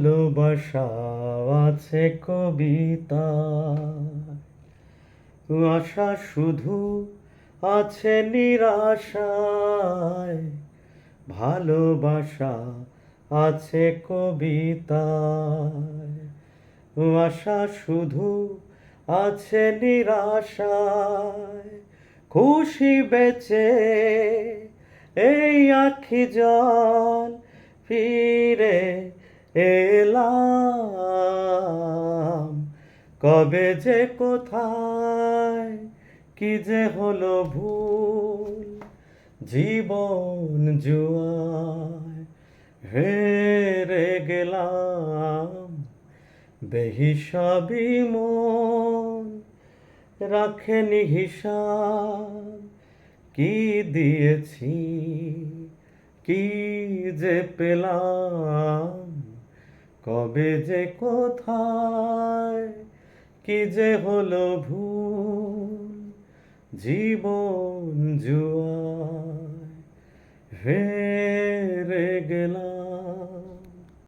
ভালোবাসা আছে কবিতা, আশা শুধু আছে নিরাশায়। ভালোবাসা আছে কবিতায়, আশা শুধু আছে নিরাশায়। খুশি বেঁচে এই আখি জল ফিরে এলাম, কবে যে কোথায় কি যে হলো ভুল, জীবন জুয়ায় হেরে গেলাম। বেহিসাবি মন রাখেনি হিসাব, কি দিয়েছি কি যে পেলাম, কবে যে কোথায় কি যে হলো ভুল, জীবন জুয়ায় হেরে গেলাম।